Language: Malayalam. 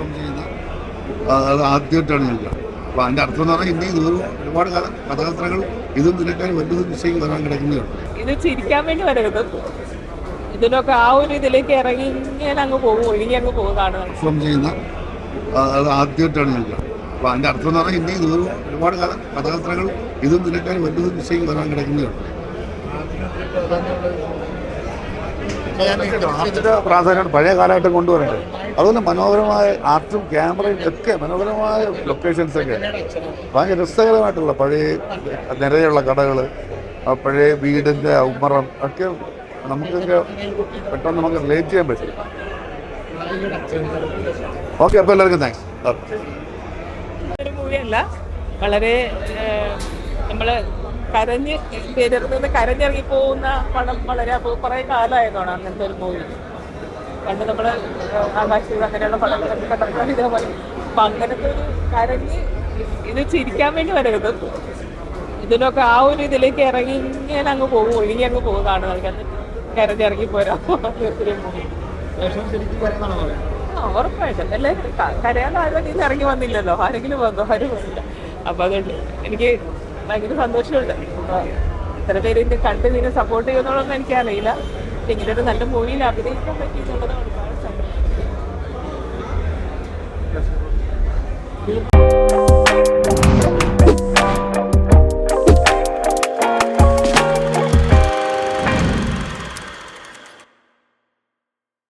പെർഫോം ചെയ്യുന്ന അത് ആദ്യമായിട്ടാണ് ഞാൻ കാണുന്നത്. അപ്പോൾ അതിൻ്റെ അർത്ഥം എന്ന് പറഞ്ഞാൽ ഇന്ത്യയിൽ ഒരുപാട് കഥാപാത്രങ്ങൾ ഇതും ഇതിനേക്കാൾ വലിയൊരു ദിശയ്ക്ക് വരാൻ കിടക്കുന്നതാണ്. ഇത് ചിരിക്കാൻ വേണ്ടി വരരുത്, ഇതിലൊക്കെ ആ ഒരു ഇതിലേക്ക് ഇറങ്ങി ഇങ്ങനെ അങ്ങ് പോകും, ഒഴുകി അങ്ങ് പോകും കാണുന്നത്. പെർഫോം ചെയ്യുന്ന അത് ആദ്യമായിട്ടാണ് ഞാൻ കാണുന്നത്. അപ്പോൾ അതിൻ്റെ അർത്ഥം എന്ന് പറഞ്ഞാൽ ഇന്ത്യയിൽ ഒരുപാട് കഥാപാത്രങ്ങൾ ഇതും ഇതിനേക്കാൾ വലിയൊരു ദിശയ്ക്ക് വരാൻ കിടക്കുന്നതാണ്. ആർട്ടിന്റെ പ്രാധാന്യം പഴയ കാലഘട്ടം കൊണ്ടുവരേണ്ടത്. അതുപോലെ മനോഹരമായ ആർട്ടും ക്യാമറയും ഒക്കെ മനോഹരമായ ലൊക്കേഷൻസൊക്കെ ഭയങ്കര രസകരമായിട്ടുള്ള പഴയ നിരയുള്ള കടകൾ, പഴയ വീടിൻ്റെ ഉമ്മറം ഒക്കെ നമുക്കൊക്കെ പെട്ടെന്ന് നമുക്ക് റിലേറ്റ് ചെയ്യാൻ പറ്റും. ഓക്കെ, അപ്പോൾ എല്ലാവർക്കും താങ്ക്സ്. ഒരു മൂവിയല്ല, വളരെ നമ്മൾ കരഞ്ഞിറങ്ങി പോകുന്ന പടം. വളരെ കുറേ കാലമായതാണ് അങ്ങനത്തെ ഒരു മൂവി. പണ്ട് നമ്മൾ ആകാശം അങ്ങനെയുള്ള പടങ്ങളൊക്കെ കണ്ടിട്ടുണ്ട് ഇതേപോലെ. അപ്പം അങ്ങനത്തെ ഒരു ഇത് ചിരിക്കാൻ വേണ്ടി വരരുത്, ഇതിലൊക്കെ ആ ഒരു ഇതിലേക്ക് ഇറങ്ങി ഇങ്ങനെ അങ്ങ് പോകും, ഒഴുകി അങ്ങ് പോകും കാണുന്നത്. കരഞ്ഞിറങ്ങി പോരാ ഒരു മൂവി. ഉറപ്പായിട്ടും അല്ലേ, കരയാൻ ആരും ഇത് ഇറങ്ങി വന്നില്ലല്ലോ, ആരെങ്കിലും വന്നോ? ആരും വന്നില്ല. അപ്പം അതുകൊണ്ട് എനിക്ക് ഭയങ്കര സന്തോഷമുണ്ട്. ഇത്ര പേര് ഇത് കണ്ട് ഇതിനെ സപ്പോർട്ട് ചെയ്യുന്നുള്ളതൊന്നും എനിക്കറിയില്ല. ഇങ്ങനെ ഒരു നല്ല മൂവിയിൽ അഭിനയിക്കാൻ പറ്റിയെന്നുള്ളത് ഒരുപാട് സന്തോഷം.